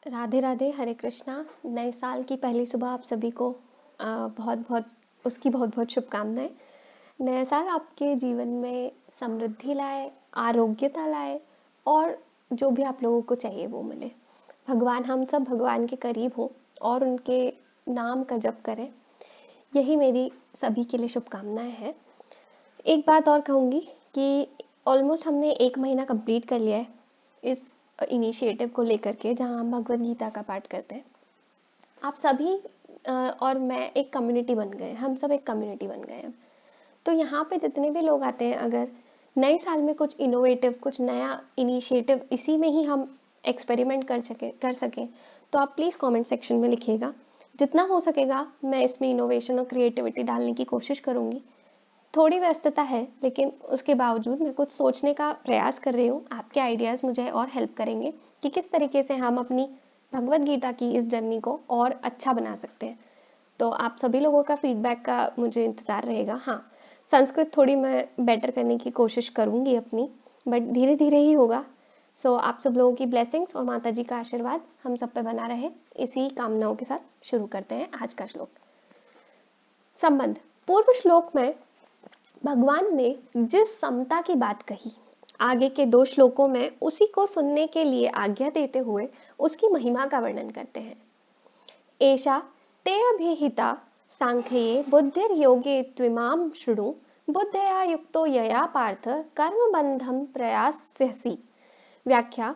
राधे राधे, हरे कृष्णा। नए साल की पहली सुबह आप सभी को बहुत बहुत उसकी बहुत बहुत शुभकामनाएं। नया साल आपके जीवन में समृद्धि लाए, आरोग्यता लाए और जो भी आप लोगों को चाहिए वो मिले। भगवान, हम सब भगवान के करीब हों और उनके नाम का जप करें, यही मेरी सभी के लिए शुभकामनाएं हैं। एक बात और कहूँगी कि ऑलमोस्ट हमने 1 महीना कंप्लीट कर लिया है इस इनिशिएटिव को लेकर के, जहाँ हम भगवद गीता का पाठ करते हैं। आप सभी और मैं एक कम्युनिटी बन गए, हम सब एक कम्युनिटी बन गए हैं। तो यहाँ पे जितने भी लोग आते हैं, अगर नए साल में कुछ इनोवेटिव, कुछ नया इनिशिएटिव इसी में ही हम एक्सपेरिमेंट कर सकें तो आप प्लीज़ कमेंट सेक्शन में लिखिएगा। जितना हो सकेगा मैं इसमें इनोवेशन और क्रिएटिविटी डालने की कोशिश करूँगी। थोड़ी व्यस्तता है, लेकिन उसके बावजूद मैं कुछ सोचने का प्रयास कर रही हूँ। आपके आइडियाज़ मुझे और हेल्प करेंगे कि किस तरीके से हम अपनी भगवद गीता की इस जर्नी को और अच्छा बना सकते हैं। तो आप सभी लोगों का फीडबैक का मुझे इंतज़ार रहेगा। हाँ, संस्कृत थोड़ी मैं बेटर करने की कोशिश करूँगी अपनी, बट धीरे धीरे ही होगा। सो आप सब लोगों की ब्लेसिंग्स और माता जी का आशीर्वाद हम सब पे बना रहे, इसी कामनाओं के साथ शुरू करते हैं आज का श्लोक। संबंध। पूर्व श्लोक में भगवान ने जिस समता की बात कही, आगे के 2 श्लोकों में उसी को सुनने के लिए आज्ञा देते हुए उसकी महिमा का वर्णन करते हैं। एषा ते अभिहिता सांख्ये बुद्धिर्योगे त्विमां शृणु बुद्धया युक्तो यया पार्थ कर्मबंधम प्रयास्यसि। व्याख्या।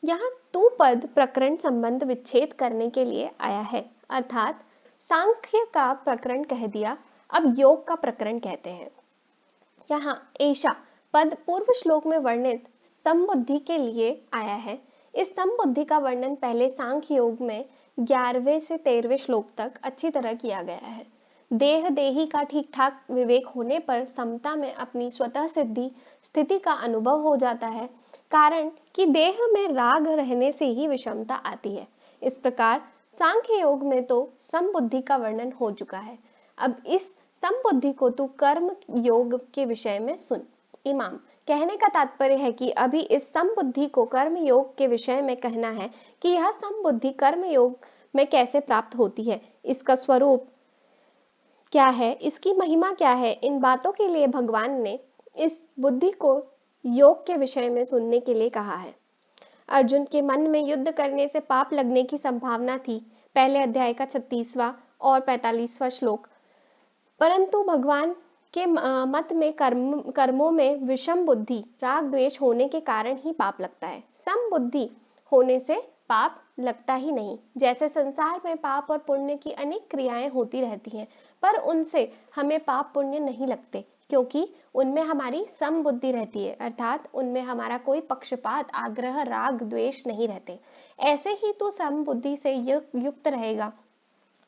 यहाँ तू पद प्रकरण संबंध विच्छेद करने के लिए आया है, अर्थात सांख्य का प्रकरण कह दिया, अब योग का प्रकरण कहते हैं। यहाँ ऐशा पद पूर्व श्लोक में वर्णित समबुद्धि के लिए आया है। इस समबुद्धि का वर्णन पहले सांख्य योग में 11वें से 13वें श्लोक तक अच्छी तरह किया गया है। देह देही का ठीक ठाक विवेक होने पर समता में अपनी स्वतः सिद्धि स्थिति का अनुभव हो जाता है, कारण कि देह में राग रहने से ही विषमता आती है। इस प्रकार सांख्य योग में तो समबुद्धि का वर्णन हो चुका है। अब इस समबुद्धि को तू कर्म योग के विषय में सुन। इमाम। कहने का तात्पर्य है कि अभी इस समबुद्धि को कर्म योग के विषय में कहना है कि यह समबुद्धि कर्म योग में कैसे प्राप्त होती है, इसका स्वरूप क्या है, इसकी महिमा क्या है। इन बातों के लिए भगवान ने इस बुद्धि को योग के विषय में सुनने के लिए कहा है। अर्जुन के मन में युद्ध करने से पाप लगने की संभावना थी, पहले अध्याय का 36वां और 45वां श्लोक। परंतु भगवान के मत में कर्मों में विषम बुद्धि राग द्वेष होने के कारण ही पाप लगता है। सम बुद्धि होने से पाप लगता ही नहीं। जैसे संसार में पाप और पुण्य की अनेक क्रियाएं होती रहती हैं, पर उनसे हमें पाप पुण्य नहीं लगते, क्योंकि उनमें हमारी सम बुद्धि रहती है, अर्थात उनमें हमारा कोई पक्षपात, आग्रह, राग द्वेष नहीं रहते। ऐसे ही तो सम बुद्धि से युक्त रहेगा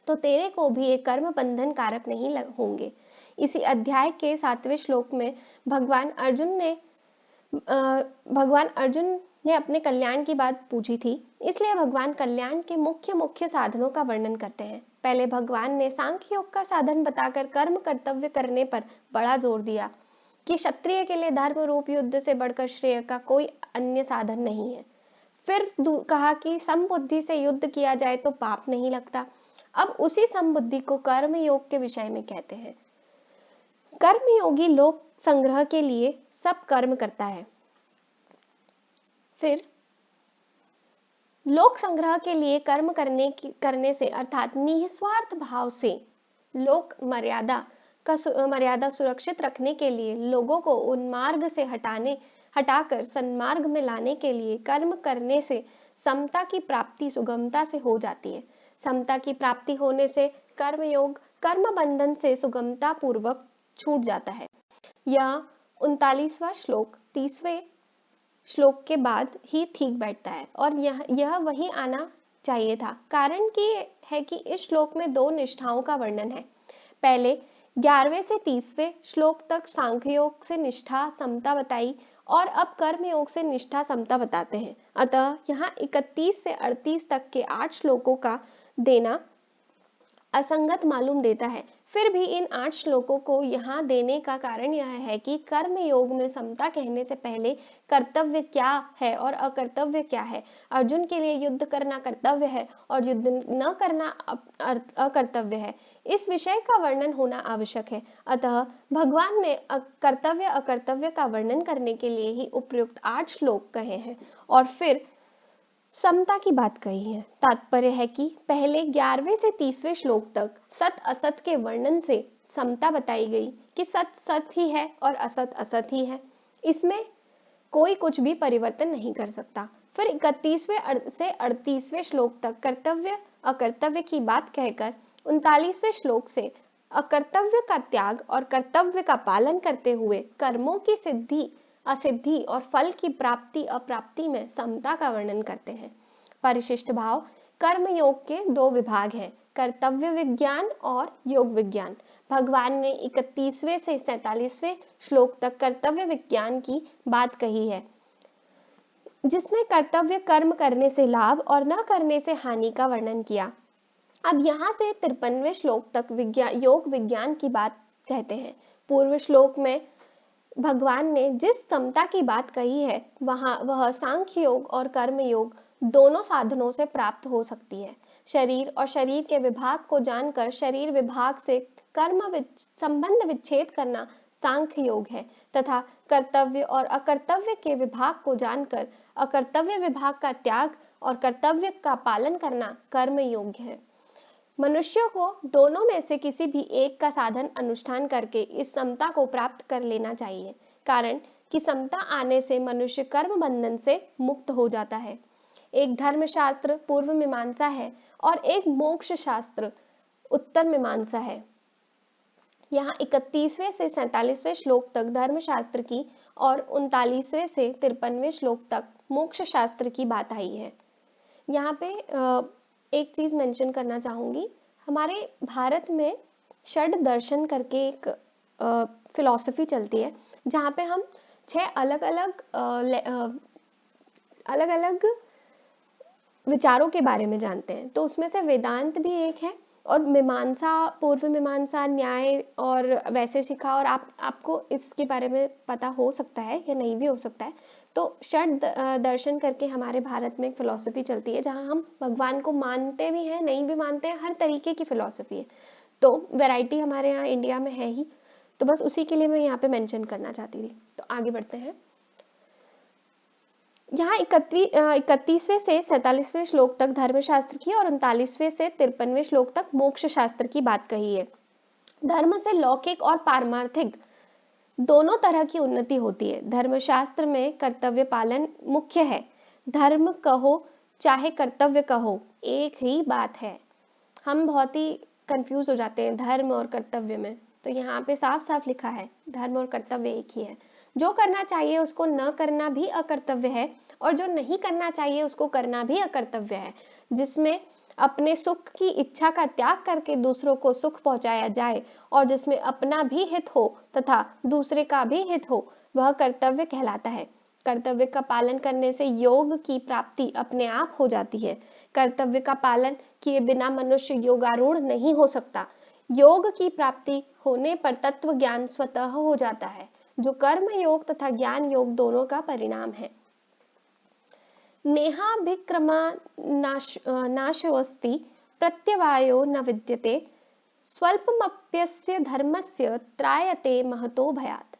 तो तेरे को भी एक कर्म बंधन कारक नहीं होंगे। इसी अध्याय के 7वें श्लोक में भगवान अर्जुन ने अपने कल्याण की बात पूछी थी, इसलिए भगवान कल्याण के मुख्य मुख्य साधनों का वर्णन करते हैं। पहले भगवान ने सांख्य योग का साधन बताकर कर्म कर्तव्य करने पर बड़ा जोर दिया कि क्षत्रिय के लिए धर्म रूप युद्ध से बढ़कर श्रेय का कोई अन्य साधन नहीं है। फिर कहा कि समबुद्धि से युद्ध किया जाए तो पाप नहीं लगता। अब उसी समबुद्धि को कर्म योग के विषय में कहते हैं। कर्मयोगी लोक संग्रह के लिए सब कर्म करता है। फिर लोक संग्रह के लिए कर्म करने से, अर्थात निस्वार्थ भाव से लोक मर्यादा सुरक्षित रखने के लिए, लोगों को उन्मार्ग से हटाकर सन्मार्ग में लाने के लिए कर्म करने से समता की प्राप्ति सुगमता से हो जाती है। समता की प्राप्ति होने से कर्मयोग कर्म बंधन से सुगमता पूर्वक छूट जाता है। यह 39वां श्लोक 30वें श्लोक के बाद ही ठीक बैठता है और यह वही आना चाहिए था, कारण कि है कि इस श्लोक में 2 निष्ठाओं का वर्णन है। पहले 11वें से 30वें श्लोक तक सांख्य योग से निष्ठा समता बताई और अब कर्म योग से निष्ठा समता बताते हैं। अतः यहाँ 31 से 38 तक के 8 श्लोकों का देना असंगत मालूम देता है। फिर भी इन 8 श्लोकों को यहाँ देने का कारण यह है कि कर्म योग में समता कहने से पहले कर्तव्य क्या है और अकर्तव्य क्या है। अर्जुन के लिए युद्ध करना कर्तव्य है और युद्ध न करना अकर्तव्य है। इस विषय का वर्णन होना आवश्यक है। अतः भगवान ने कर्तव्य अकर्तव्य का वर्णन करने के लिए ही उपयुक्त 8 श्लोक कहे हैं और फिर समता की बात कही है। तात्पर्य है कि पहले 11वें से 30वें श्लोक तक सत असत के वर्णन से समता बताई गई कि सत सत ही है और असत असत ही है, इसमें कोई कुछ भी परिवर्तन नहीं कर सकता। फिर 31वें से 38वें श्लोक तक कर्तव्य अकर्तव्य की बात कहकर 39वें श्लोक से अकर्तव्य का त्याग और कर्तव्य का पालन करते हुए कर्मों की सिद्धि असिद्धि और फल की प्राप्ति अप्राप्ति में समता का वर्णन करते हैं। परिशिष्ट भाव कर्म योग के 2 विभाग हैं, कर्तव्य विज्ञान और योग विज्ञान। भगवान ने 31वें से 47वें श्लोक तक कर्तव्य विज्ञान की बात कही है, जिसमें कर्तव्य कर्म करने से लाभ और न करने से हानि का वर्णन किया। अब यहाँ से 53वें श्लोक तक योग विज्ञान की बात कहते हैं। पूर्व श्लोक में भगवान ने जिस समता की बात कही है वह सांख्य योग और कर्म योग दोनों साधनों से प्राप्त हो सकती है। शरीर और शरीर के विभाग को जानकर शरीर विभाग से कर्म संबंध विच्छेद करना सांख्य योग है तथा कर्तव्य और अकर्तव्य के विभाग को जानकर अकर्तव्य विभाग का त्याग और कर्तव्य का पालन करना कर्म योग है। मनुष्यों को दोनों में से किसी भी एक का साधन अनुष्ठान करके इस समता को प्राप्त कर लेना चाहिए, कारण कि समता आने से मनुष्य कर्म बंधन से मुक्त हो जाता है। एक धर्मशास्त्र पूर्व मीमांसा है और एक मोक्ष शास्त्र उत्तर मीमांसा है। यहाँ 31वें से 47वें श्लोक तक धर्मशास्त्र की और 39वें से 53वें श्लोक तक मोक्ष शास्त्र की बात आई है। यहाँ पे एक चीज मेंशन करना चाहूंगी, हमारे भारत में षड दर्शन करके एक फिलॉसफी चलती है जहाँ पे हम 6 अलग अलग विचारों के बारे में जानते हैं। तो उसमें से वेदांत भी एक है और मीमांसा, पूर्व मीमांसा, न्याय और वैशेषिका, और आपको इसके बारे में पता हो सकता है या नहीं भी हो सकता है। तो षड दर्शन करके हमारे भारत में एक फिलॉसफी चलती है जहाँ हम भगवान को मानते भी हैं, नहीं भी मानते हैं, हर तरीके की फिलॉसफी है। तो वैरायटी हमारे यहाँ इंडिया में है ही, तो बस उसी के लिए मैं यहाँ पे मेंशन करना चाहती थी। तो आगे बढ़ते हैं। यहाँ 31वें से 47वें श्लोक तक धर्मशास्त्र की और 39वें से 53वें श्लोक तक मोक्ष शास्त्र की बात कही है। धर्म से लौकिक और पारमार्थिक दोनों तरह की उन्नति होती है। धर्मशास्त्र में कर्तव्य पालन मुख्य है। धर्म कहो चाहे कर्तव्य कहो, एक ही बात है। हम बहुत ही कंफ्यूज हो जाते हैं धर्म और कर्तव्य में, तो यहाँ पे साफ साफ लिखा है धर्म और कर्तव्य एक ही है। जो करना चाहिए उसको न करना भी अकर्तव्य है और जो नहीं करना चाहिए उसको करना भी अकर्तव्य है। जिसमें अपने सुख की इच्छा का त्याग करके दूसरों को सुख पहुंचाया जाए और जिसमें अपना भी हित हो तथा दूसरे का भी हित हो, वह कर्तव्य कहलाता है। कर्तव्य का पालन करने से योग की प्राप्ति अपने आप हो जाती है। कर्तव्य का पालन किए बिना मनुष्य योगारूढ़ नहीं हो सकता। योग की प्राप्ति होने पर तत्व ज्ञान स्वतः हो जाता है, जो कर्म योग तथा ज्ञान योग दोनों का परिणाम है। नेहाभिक्रमा नाशोऽस्ति प्रत्यवायो न विद्यते स्वल्पमप्यस्य धर्मस्य त्रायते महतो भयात्।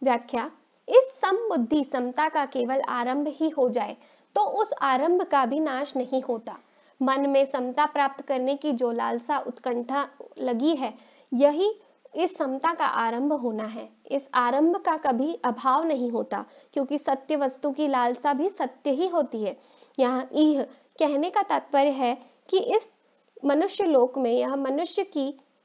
व्याख्या: इस समबुद्धि समता का केवल आरंभ ही हो जाए तो उस आरंभ का भी नाश नहीं होता। मन में समता प्राप्त करने की जो लालसा उत्कंठा लगी है, यही इस समता का आरंभ होना है। इस आरंभ का कभी अभाव नहीं होता, क्योंकि सत्य वस्तु की लालसा भी सत्य ही होती है। यहाँ इह कहने का तात्पर्य है कि इस मनुष्य लोक में यह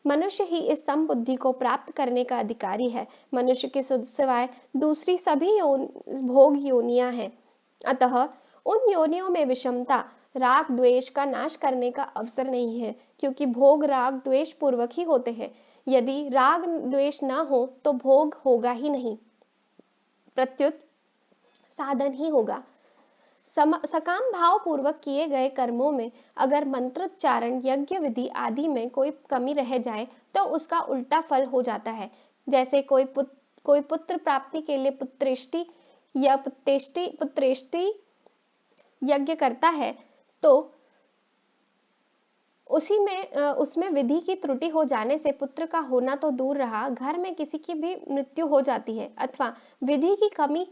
मनुष्य ही इस समबुद्धि को प्राप्त करने का अधिकारी है। मनुष्य के सिवाय दूसरी सभी भोग योनियां हैं। अतः उन योनियों में विषमता, राग द्वेष का नाश करने का अवसर नहीं है, क्योंकि भोग राग द्वेष पूर्वक ही होते हैं। यदि राग द्वेष न हो तो भोग होगा ही नहीं, प्रत्युत साधन ही होगा। सकाम भाव पूर्वक किए गए कर्मों में अगर मंत्रोच्चारण, यज्ञ विधि आदि में कोई कमी रह जाए तो उसका उल्टा फल हो जाता है। जैसे कोई पुत्र प्राप्ति के लिए पुत्रेष्टि या पुत्रेष्टि यज्ञ करता है तो उसमें विधि की त्रुटि हो जाने से पुत्र का होना तो दूर रहा, घर में किसी की भी मृत्यु हो जाती है। अथवा विधि की कमी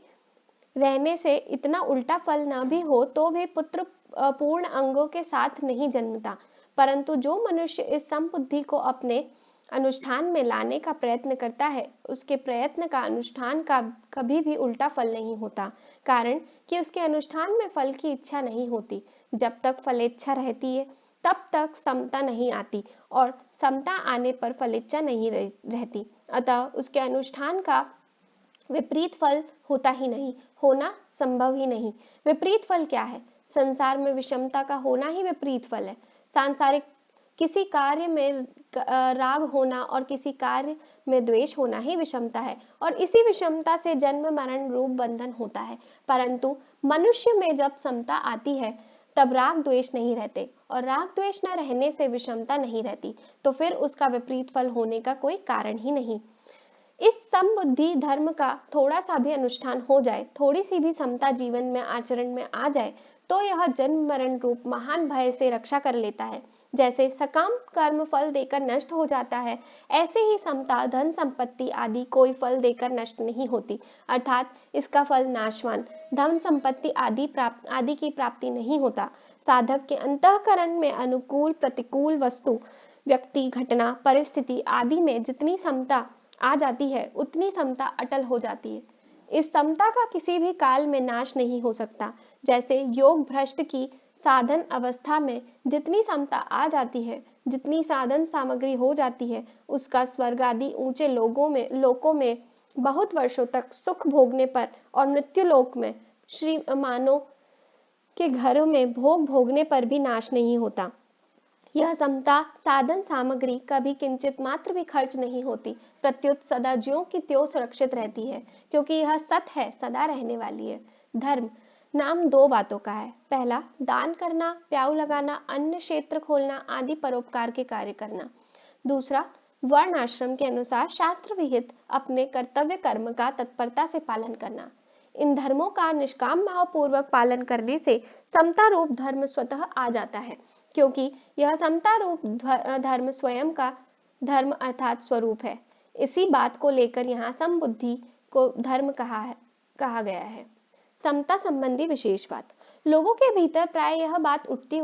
रहने से इतना उल्टा फल न भी हो तो भी पुत्र पूर्ण अंगों के साथ नहीं जन्मता। परंतु जो मनुष्य इस समबुद्धि को अपने अनुष्ठान में लाने का प्रयत्न करता है, उसके प्रयत्न का अनुष्ठान का कभी भी उल्टा फल नहीं होता, कारण कि उसके अनुष्ठान में फल की इच्छा नहीं होती। जब तक फलेच्छा रहती है तब तक समता नहीं आती, और समता आने पर फलेच्छा नहीं रहती। अतः उसके अनुष्ठान का विपरीत फल होता ही नहीं, होना संभव ही नहीं। विपरीत फल क्या है? संसार में विषमता का होना ही विपरीत फल है। सांसारिक किसी कार्य में राग होना और किसी कार्य में द्वेष होना ही विषमता है, और इसी विषमता से जन्म मरण रूप बंधन होता है। परंतु मनुष्य में जब समता आती है तब राग द्वेष नहीं रहते, और राग द्वेष न रहने से विषमता नहीं रहती, तो फिर उसका विपरीत फल होने का कोई कारण ही नहीं। इस समबुद्धि धर्म का थोड़ा सा भी अनुष्ठान हो जाए, थोड़ी सी भी समता जीवन में आचरण में आ जाए, तो यह जन्म मरण रूप महान भय से रक्षा कर लेता है। जैसे सकाम कर्म फल देकर नष्ट हो जाता है, ऐसे ही समता धन संपत्ति आदि कोई फल देकर नष्ट नहीं होती, अर्थात इसका फल नाशवान धन संपत्ति आदि की प्राप्ति नहीं होता। साधक के अंतःकरण में अनुकूल प्रतिकूल वस्तु, व्यक्ति, घटना, परिस्थिति आदि में जितनी समता आ जाती है उतनी समता अटल हो जाती है। इस समता का किसी भी काल में नाश नहीं हो सकता। जैसे योग भ्रष्ट की साधन अवस्था में जितनी समता आ जाती है, जितनी साधन सामग्री हो जाती है, उसका स्वर्ग आदि ऊंचे लोकों में बहुत वर्षों तक सुख भोगने पर और मृत्यु लोक में श्रीमानों के घरों में भोग भोगने पर भी नाश नहीं होता। यह समता साधन सामग्री कभी किंचित मात्र भी खर्च नहीं होती, प्रत्युत सदा ज्यों की त्यों सुरक्षित रहती है, क्योंकि यह सत है, सदा रहने वाली है। धर्म नाम दो बातों का है। पहला, दान करना, प्याऊ लगाना, अन्न क्षेत्र खोलना आदि परोपकार के कार्य करना। दूसरा, वर्ण आश्रम के अनुसार शास्त्र विहित अपने कर्तव्य कर्म का तत्परता से पालन करना। इन धर्मों का निष्काम भाव पूर्वक पालन करने से समता रूप धर्म स्वतः आ जाता है, क्योंकि यह समता रूप धर्म स्वयं का धर्म अर्थात स्वरूप है। इसी बात को लेकर यहाँ समबुद्धि को धर्म कहा गया है। समता संबंधी विशेष बात, लोगों के भीतर प्राय यह बात उठती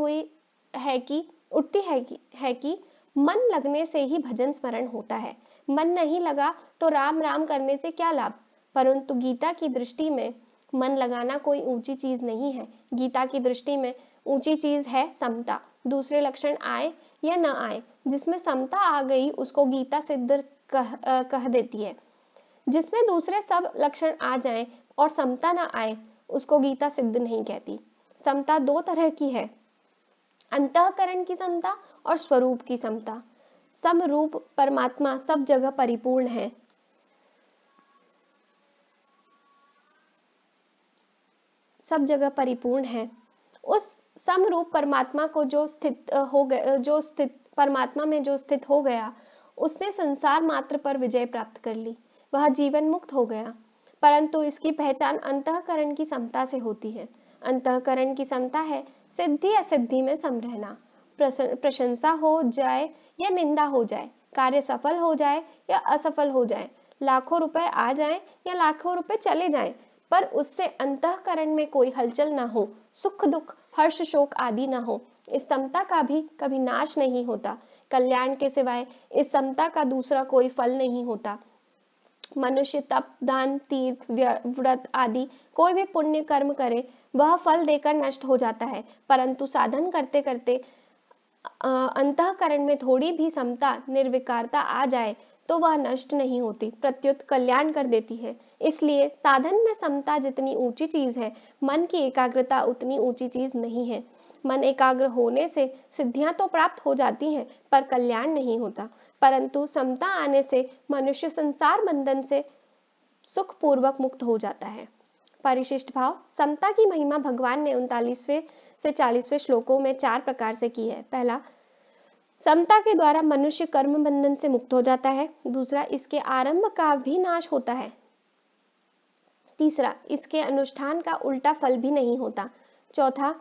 है कि मन लगने से ही भजन स्मरण होता है, मन नहीं लगा तो राम राम करने से क्या लाभ। परंतु गीता की दृष्टि में मन लगाना कोई ऊंची चीज नहीं है। गीता की दृष्टि में ऊंची चीज है समता। दूसरे लक्षण आए या न आए, जिसमें समता आ गई उसको गीता सिद्ध कह देती है। जिसमें दूसरे सब लक्षण आ जाएं और समता न आए उसको गीता सिद्ध नहीं कहती। समता दो तरह की है, अंतःकरण की समता और स्वरूप की समता। समरूप परमात्मा सब जगह परिपूर्ण है। सब जगह परिपूर्ण है। उस समरूप परमात्मा को जो स्थित परमात्मा में जो स्थित हो गया, उसने संसार मात्र पर विजय प्राप्त कर ली, वह जीवन मुक्त हो गया। परंतु इसकी पहचान अंतःकरण की समता से होती है। अंतःकरण की समता है सिद्धि असिद्धि में सम रहना। प्रशंसा हो जाए या निंदा हो जाए, कार्य सफल हो जाए या असफल हो जाए, लाखों रुपए आ जाएं या लाखों रुपए चले जाएं, पर उससे अंतःकरण में कोई हलचल न हो, सुख दुख हर्ष शोक आदि न हो। इस समता का भी कभी नाश नहीं होता। कल्याण के सिवाय इस समता का दूसरा कोई फल नहीं होता। मनुष्य तप, दान, तीर्थ, व्रत आदि कोई भी पुण्य कर्म करे, वह फल देकर नष्ट हो जाता है। परंतु साधन करते करते अंतःकरण में थोड़ी भी समता, निर्विकारता आ जाए तो वह नष्ट नहीं होती, प्रत्युत कल्याण कर देती है। इसलिए साधन में समता जितनी ऊंची चीज है, मन की एकाग्रता उतनी ऊंची चीज नहीं है। मन एकाग्र होने से सिद्धियां तो प्राप्त हो जाती हैं, पर कल्याण नहीं होता। परंतु समता आने से मनुष्य संसार बंधन से सुखपूर्वक मुक्त हो जाता है। परिशिष्ट भाव। समता की महिमा भगवान ने 39वें से 40वें श्लोकों में 4 प्रकार से की है। पहला, समता के द्वारा मनुष्य कर्म बंधन से मुक्त हो जाता है। दूसरा, इसके आरंभ का भी नाश होता है। तीसरा, इसके अनुष्ठान का उल्टा फल भी नहीं होता। चौथा,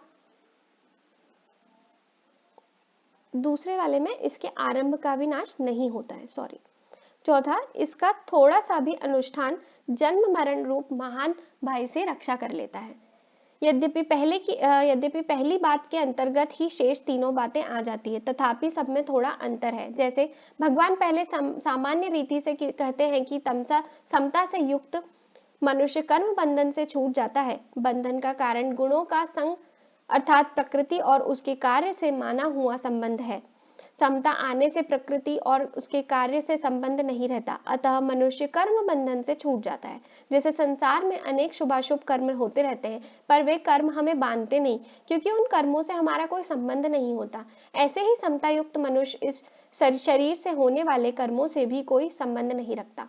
दूसरे वाले में इसके आरंभ का भी नाश नहीं होता है, सॉरी। चौथा, इसका थोड़ा सा भी अनुष्ठान जन्म मरण रूप महान भय से रक्षा कर लेता है। यद्यपि पहली बात के अंतर्गत ही शेष तीनों बातें आ जाती है, तथापि सब में थोड़ा अंतर है। जैसे भगवान पहले सामान्य रीति से कहते हैं कि समता से युक्त मनुष्य कर्म बंधन से छूट जाता है। बंधन का कारण गुणों का संग अर्थात प्रकृति और उसके कार्य से माना हुआ संबंध है। समता आने से प्रकृति और उसके कार्य से संबंध नहीं रहता, अतः मनुष्य कर्म बंधन से छूट जाता है। जैसे संसार में अनेक शुभाशुभ कर्म होते रहते हैं, पर वे कर्म हमें बांधते नहीं, क्योंकि उन कर्मों से हमारा कोई संबंध नहीं होता। ऐसे ही समता युक्त मनुष्य इस शरीर से होने वाले कर्मों से भी कोई संबंध नहीं रखता।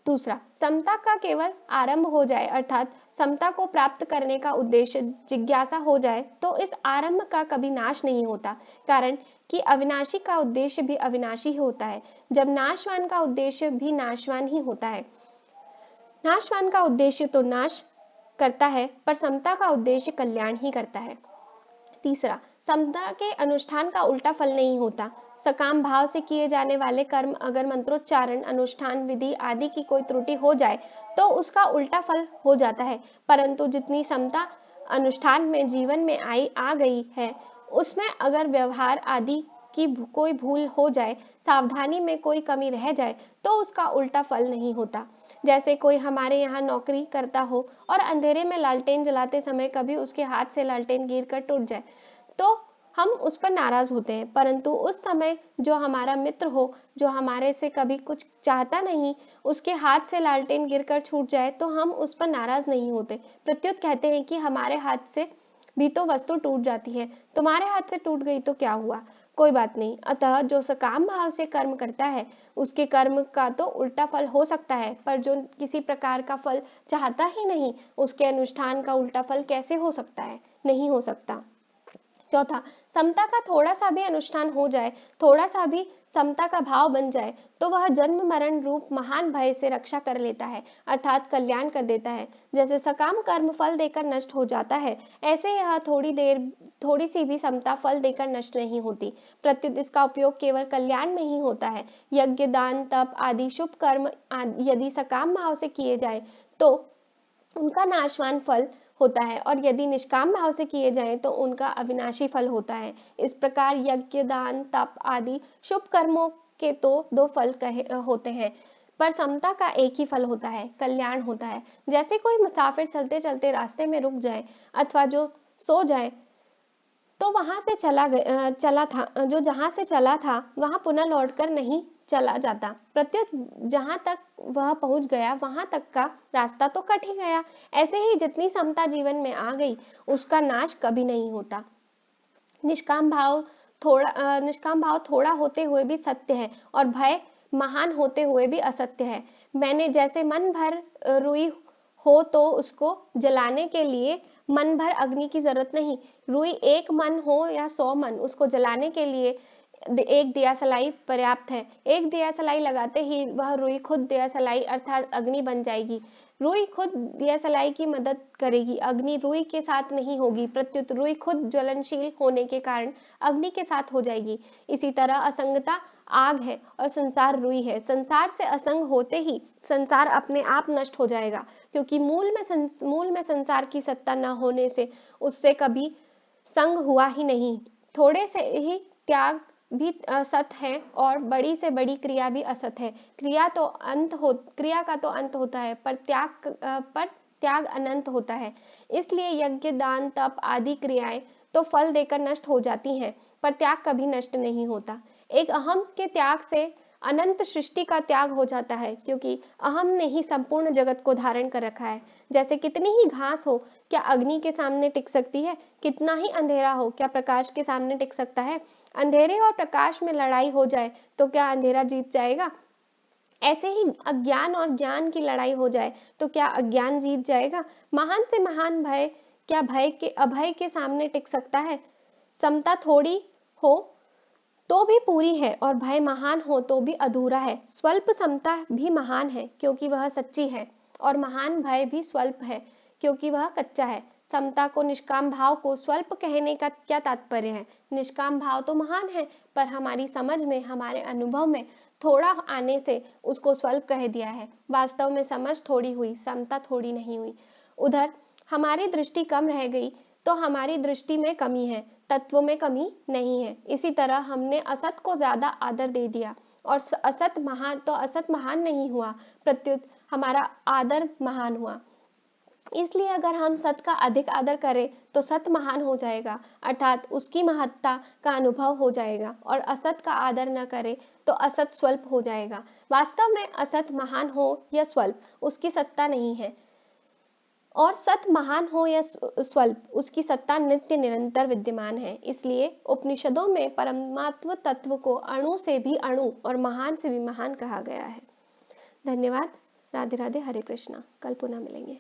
दूसरा, समता का केवल आरंभ हो जाए अर्थात समता को प्राप्त करने का उद्देश्य जिज्ञासा हो जाए तो इस आरंभ का कभी नाश नहीं होता, कारण कि अविनाशी का उद्देश्य भी अविनाशी ही होता है। जब नाशवान का उद्देश्य भी नाशवान ही होता है। नाशवान का उद्देश्य तो नाश करता है, पर समता का उद्देश्य कल्याण ही करता है। तीसरा, समता के अनुष्ठान का उल्टा फल नहीं होता। सकाम भाव से किए जाने वाले कर्म अगर मंत्रोच्चारण, अनुष्ठान, विधि आदि की कोई त्रुटि हो जाए तो उसका उल्टा फल हो जाता है, परंतु जितनी समता अनुष्ठान में जीवन में आ गई है, उसमें अगर व्यवहार आदि की कोई भूल हो जाए, सावधानी में कोई कमी रह जाए तो उसका उल्टा फल नहीं होता। जैसे कोई हमारे यहाँ नौकरी करता हो और अंधेरे में लालटेन जलाते समय कभी उसके हाथ से लालटेन गिरकर टूट जाए तो हम उस पर नाराज होते हैं, परंतु उस समय जो हमारा मित्र हो, जो हमारे से कभी कुछ चाहता नहीं, उसके हाथ से लालटेन गिरकर छूट जाए तो हम उस पर नाराज नहीं होते, प्रत्युत कहते हैं कि हमारे हाथ से भी तो वस्तु टूट जाती है, तुम्हारे हाथ से टूट गई तो क्या हुआ, कोई बात नहीं। अतः जो सकाम भाव से कर्म करता है उसके कर्म का तो उल्टा फल हो सकता है, पर जो किसी प्रकार का फल चाहता ही नहीं, उसके अनुष्ठान का उल्टा फल कैसे हो सकता है, नहीं हो सकता। चौथा, समता का थोड़ा सा भी अनुष्ठान हो जाए, थोड़ा सा भी समता का भाव बन जाए तो वह जन्म मरण रूप महान भय से रक्षा कर लेता है अर्थात कल्याण कर देता है। जैसे सकाम कर्म फल देकर नष्ट हो जाता है, ऐसे यह थोड़ी सी भी समता फल देकर नष्ट नहीं होती, प्रत्युत इसका उपयोग केवल कल्याण में ही होता है। यज्ञ, दान, तप आदि शुभ कर्म यदि सकाम भाव से किए जाए तो उनका नाशवान फल होता है, और यदि निष्काम भाव से किए जाएं तो उनका अविनाशी फल होता है। इस प्रकार यज्ञ, दान, तप आदि शुभ कर्मों के तो दो फल होते हैं, पर समता का एक ही फल होता है, कल्याण होता है। जैसे कोई मुसाफिर चलते चलते रास्ते में रुक जाए अथवा जो सो जाए तो जहां से चला था वहां पुनः लौटकर नहीं चला जाता, प्रत्युत जहां तक वह पहुंच गया वहां तक का रास्ता तो कट ही गया। ऐसे ही जितनी समता जीवन में आ गई उसका नाश कभी नहीं होता। निष्काम भाव थोड़ा होते हुए भी सत्य है और भय महान होते हुए भी असत्य है। मैंने जैसे मन भर रुई हो तो उसको जलाने के लिए मन भर अग्नि की जरूरत नहीं, रुई एक मन हो या 100 मन, उसको जलाने के लिए एक दिया सलाई पर्याप्त है। एक दिया सलाई लगाते ही वह रुई खुद दिया सलाई अर्थात अग्नि बन जाएगी। रुई खुद दिया सलाई की मदद करेगी, अग्नि रुई के साथ नहीं होगी, प्रत्युत रुई खुद ज्वलनशील होने के कारण अग्नि के साथ हो जाएगी। इसी तरह असंगता आग है और संसार रुई है। संसार से असंग होते ही संसार अपने आप नष्ट हो जाएगा, क्योंकि मूल में संसार की सत्ता न होने से उससे कभी संग हुआ ही नहीं। थोड़े से ही त्याग भी असत है और बड़ी से बड़ी क्रिया भी असत है। क्रिया का तो अंत होता है, पर त्याग अनंत होता है। इसलिए यज्ञ, दान, तप आदि क्रियाएं तो फल देकर नष्ट हो जाती हैं, पर त्याग कभी नष्ट नहीं होता। एक अहम के त्याग से अनंत सृष्टि का त्याग हो जाता है, क्योंकि अहम ने ही संपूर्ण जगत को धारण कर रखा है। जैसे कितनी ही घास हो, क्या अग्नि के सामने टिक सकती है? कितना ही अंधेरा हो, क्या प्रकाश के सामने टिक सकता है? अंधेरे और प्रकाश में लड़ाई हो जाए तो क्या अंधेरा जीत जाएगा? ऐसे ही अज्ञान और ज्ञान की लड़ाई हो जाए तो क्या अज्ञान जीत जाएगा? महान से महान भय क्या भय के अभय के सामने टिक सकता है? समता थोड़ी हो तो भी पूरी है और भय महान हो तो भी अधूरा है। स्वल्प समता भी महान है क्योंकि वह सच्ची है, और महान भय भी स्वल्प है क्योंकि वह कच्चा है। समता को निष्काम भाव को स्वल्प कहने का क्या तात्पर्य है? निष्काम भाव तो महान है, पर हमारी समझ में, हमारे अनुभव में थोड़ा आने से उसको स्वल्प कह दिया है। वास्तव में समझ थोड़ी हुई, समता थोड़ी नहीं हुई। उधर हमारी दृष्टि कम रह गई तो हमारी दृष्टि में कमी है, तत्वों में कमी नहीं है। इसी तरह हमने असत को ज्यादा आदर दे दिया और असत महान नहीं हुआ, प्रत्युत हमारा आदर महान हुआ। इसलिए अगर हम सत का अधिक आदर करें तो सत महान हो जाएगा, अर्थात उसकी महत्ता का अनुभव हो जाएगा, और असत का आदर न करें तो असत स्वल्प हो जाएगा। वास्तव में असत महान हो या स्वल्प उसकी सत्ता नहीं है, और सत महान हो या स्वल्प उसकी सत्ता नित्य निरंतर विद्यमान है। इसलिए उपनिषदों में परमात्म तत्व को अणु से भी अणु और महान से भी महान कहा गया है। धन्यवाद। राधे राधे। हरे कृष्णा। कल पुनः मिलेंगे।